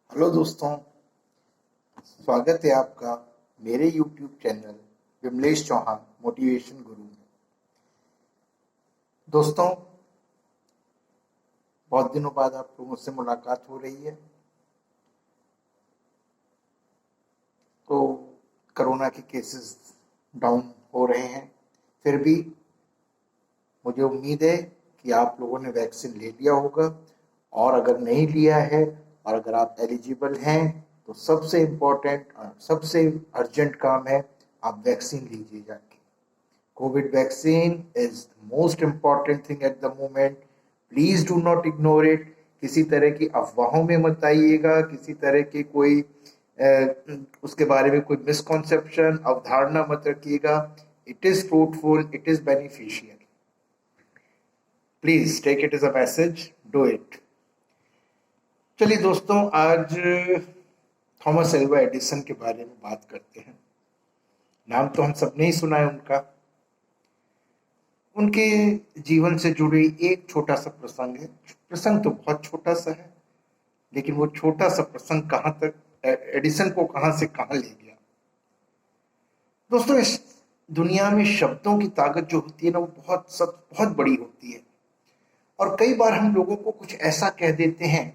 Hello दोस्तों, स्वागत है आपका मेरे YouTube channel Vimlesh Chauhan motivation Guru में। दोस्तों, बहुत दिनों बाद आप लोगों से मुलाकात हो रही है। तो कोरोना के केसेस डाउन हो रहे हैं, फिर भी मुझे उम्मीद है कि आप लोगों ने वैक्सीन ले लिया होगा, और अगर नहीं लिया है और अगर आप एलिजिबल हैं तो सबसे इम्पोर्टेंट और सबसे अर्जेंट काम है, आप वैक्सीन लीजिए जाके। COVID vaccine is the most important thing at the moment. Please do not ignore it. किसी तरह की अफवाहों में मत आइएगा, किसी तरह की कोई उसके बारे में कोई मिसकॉन्सेप्शन अवधारणा मत रखिएगा। It is fruitful, it is beneficial. Please take it as a message, do it. चलिए दोस्तों, आज थॉमस एल्वा एडिसन के बारे में बात करते हैं। नाम तो हम सबने ही सुना है उनका। उनके जीवन से जुड़ी एक छोटा सा प्रसंग है। प्रसंग तो बहुत छोटा सा है, लेकिन वो छोटा सा प्रसंग कहाँ तक एडिसन को कहाँ से कहाँ ले गया। दोस्तों, इस दुनिया में शब्दों की ताकत जो होती है ना, वो बहुत बड़ी होती है। और कई बार हम लोगों को कुछ ऐसा कह देते हैं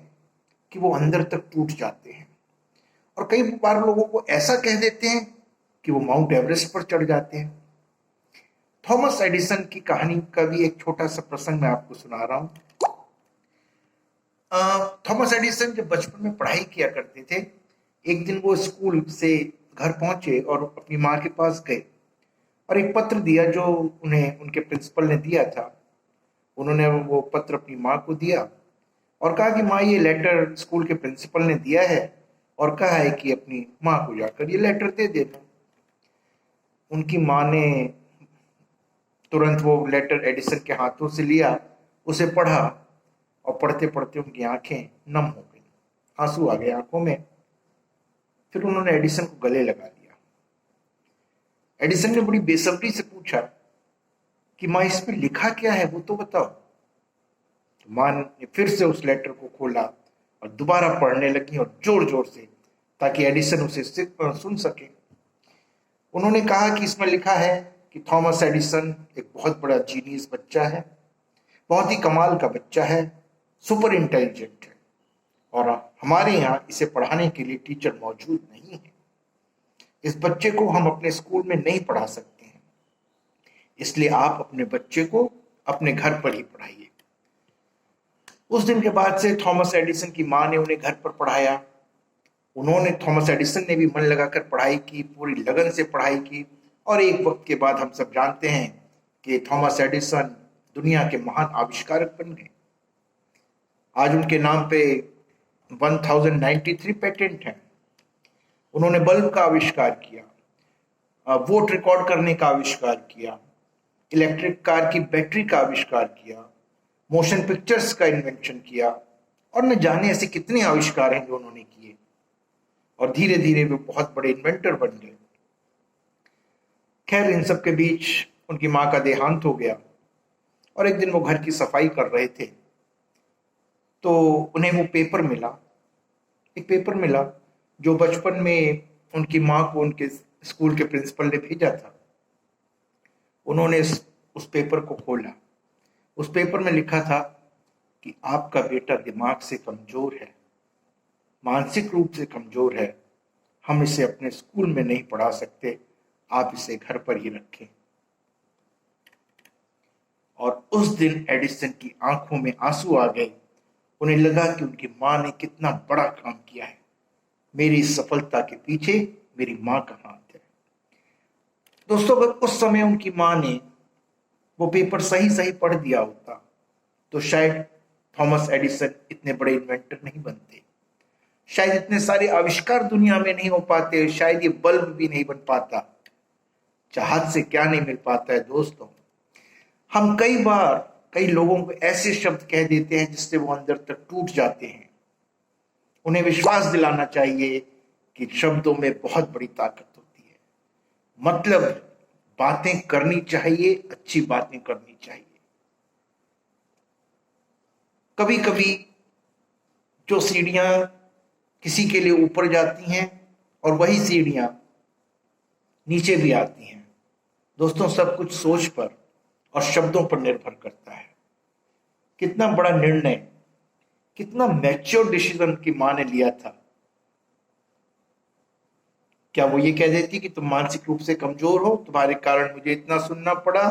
कि वो अंदर तक टूट जाते हैं, और कई बार लोगों को ऐसा कह देते हैं कि वो माउंट एवरेस्ट पर चढ़ जाते हैं। थॉमस एडिसन की कहानी का भी एक छोटा सा प्रसंग मैं आपको सुना रहा हूं। थॉमस एडिसन जब बचपन में पढ़ाई किया करते थे, एक दिन वो स्कूल से घर पहुंचे और अपनी माँ के पास गए और एक पत्र दिया जो उन्हें उनके प्रिंसिपल ने दिया था। उन्होंने वो पत्र अपनी माँ को दिया और कहा कि माँ, ये लेटर स्कूल के प्रिंसिपल ने दिया है और कहा है कि अपनी माँ को जाकर ये लेटर दे देना। उनकी माँ ने तुरंत वो लेटर एडिसन के हाथों से लिया, उसे पढ़ा, और पढ़ते पढ़ते उनकी आंखें नम हो गई, आंसू आ गए आंखों में। फिर उन्होंने एडिसन को गले लगा लिया। एडिसन ने बड़ी बेसब्री से पूछा कि माँ, इसमें लिखा क्या है, वो तो बताओ। तो माँ ने फिर से उस लेटर को खोला और दोबारा पढ़ने लगी, और जोर जोर से, ताकि एडिसन उसे सुन सके। उन्होंने कहा कि इसमें लिखा है कि थॉमस एडिसन एक बहुत बड़ा जीनियस बच्चा है, बहुत ही कमाल का बच्चा है, सुपर इंटेलिजेंट है, और हमारे यहाँ इसे पढ़ाने के लिए टीचर मौजूद नहीं है। इस बच्चे को हम अपने स्कूल में नहीं पढ़ा सकते हैं, इसलिए आप अपने बच्चे को अपने घर पर ही पढ़ाइए। उस दिन के बाद से थॉमस एडिसन की माँ ने उन्हें घर पर पढ़ाया। थॉमस एडिसन ने भी मन लगाकर पढ़ाई की, पूरी लगन से पढ़ाई की, और एक वक्त के बाद हम सब जानते हैं कि थॉमस एडिसन दुनिया के महान आविष्कारक बन गए। आज उनके नाम पे 1093 पेटेंट हैं। उन्होंने बल्ब का आविष्कार किया, वोट रिकॉर्ड करने का आविष्कार किया, इलेक्ट्रिक कार की बैटरी का आविष्कार किया, मोशन पिक्चर्स का इन्वेंशन किया, और न जाने ऐसे कितने आविष्कार हैं जो उन्होंने किए, और धीरे धीरे वे बहुत बड़े इन्वेंटर बन गए। खैर, इन सब के बीच उनकी माँ का देहांत हो गया, और एक दिन वो घर की सफाई कर रहे थे तो उन्हें वो पेपर मिला, एक पेपर मिला जो बचपन में उनकी माँ को उनके स्कूल के प्रिंसिपल ने भेजा था। उन्होंने उस पेपर को खोला। उस पेपर में लिखा था कि आपका बेटा दिमाग से कमजोर है, मानसिक रूप से कमजोर है, हम इसे अपने स्कूल में नहीं पढ़ा सकते, आप इसे घर पर ही रखें। और उस दिन एडिसन की आंखों में आंसू आ गए। उन्हें लगा कि उनकी माँ ने कितना बड़ा काम किया है, मेरी सफलता के पीछे मेरी माँ का हाथ है। दोस्तों, अगर उस समय उनकी माँ ने वो पेपर सही सही पढ़ दिया होता तो शायद थॉमस एडिसन इतने बड़े इन्वेंटर नहीं बनते, शायद इतने सारे आविष्कार दुनिया में नहीं हो पाते, शायद ये बल्ब भी नहीं बन पाता। चाहत से क्या नहीं मिल पाता है दोस्तों। हम कई लोगों को ऐसे शब्द कह देते हैं जिससे वो अंदर तक टूट जाते हैं। उन्हें विश्वास दिलाना चाहिए कि शब्दों में बहुत बड़ी ताकत होती है। मतलब, बातें करनी चाहिए, अच्छी बातें करनी चाहिए। कभी कभी जो सीढ़ियां किसी के लिए ऊपर जाती हैं और वही सीढ़ियां नीचे भी आती हैं। दोस्तों, सब कुछ सोच पर और शब्दों पर निर्भर करता है। कितना बड़ा निर्णय, कितना मैच्योर डिसीजन की मां ने लिया था। क्या वो ये कह देती कि तुम मानसिक रूप से कमजोर हो, तुम्हारे कारण मुझे इतना सुनना पड़ा,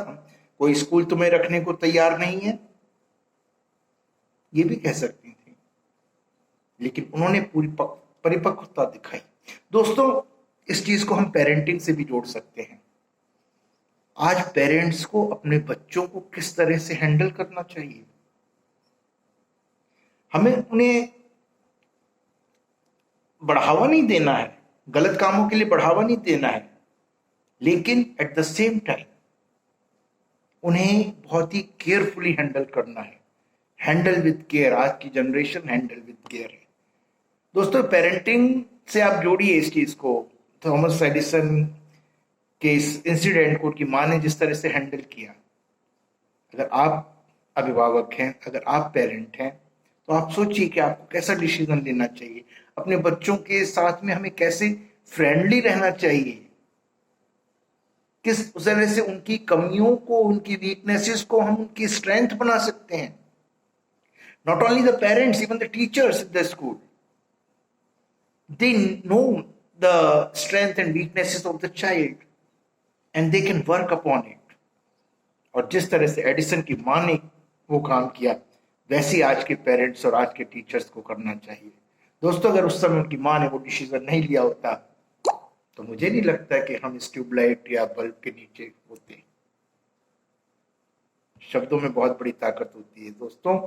कोई स्कूल तुम्हें रखने को तैयार नहीं है? ये भी कह सकती थी, लेकिन उन्होंने पूरी परिपक्वता दिखाई। दोस्तों, इस चीज को हम पेरेंटिंग से भी जोड़ सकते हैं। आज पेरेंट्स को अपने बच्चों को किस तरह से हैंडल करना चाहिए। हमें उन्हें बढ़ावा नहीं देना है, गलत कामों के लिए बढ़ावा नहीं देना है, लेकिन एट द सेम टाइम उन्हें बहुत ही केयरफुली हैंडल करना है। हैंडल विद केयर, आज की जनरेशन हैंडल विद केयर है। दोस्तों, पेरेंटिंग से आप जोड़िए इस चीज को। थॉमस एडिसन के इस इंसिडेंट को उनकी मां ने जिस तरह से हैंडल किया, अगर आप अभिभावक हैं, अगर आप पेरेंट हैं, तो आप सोचिए कि आपको कैसा डिसीजन लेना चाहिए। अपने बच्चों के साथ में हमें कैसे फ्रेंडली रहना चाहिए, किस तरह से उनकी कमियों को, उनकी वीकनेसेस को हम उनकी स्ट्रेंथ बना सकते हैं। Not only the parents, even the teachers in the school, they know the strength and weaknesses of the child and they can work upon it। और जिस तरह से एडिसन की मां ने वो काम किया, वैसे ही आज के पेरेंट्स और आज के टीचर्स को करना चाहिए। दोस्तों, अगर उस समय उनकी मां ने वो डिसीजन नहीं लिया होता, तो मुझे नहीं लगता कि हम इस ट्यूबलाइट या बल्ब के नीचे होते। शब्दों में बहुत बड़ी ताकत होती है दोस्तों।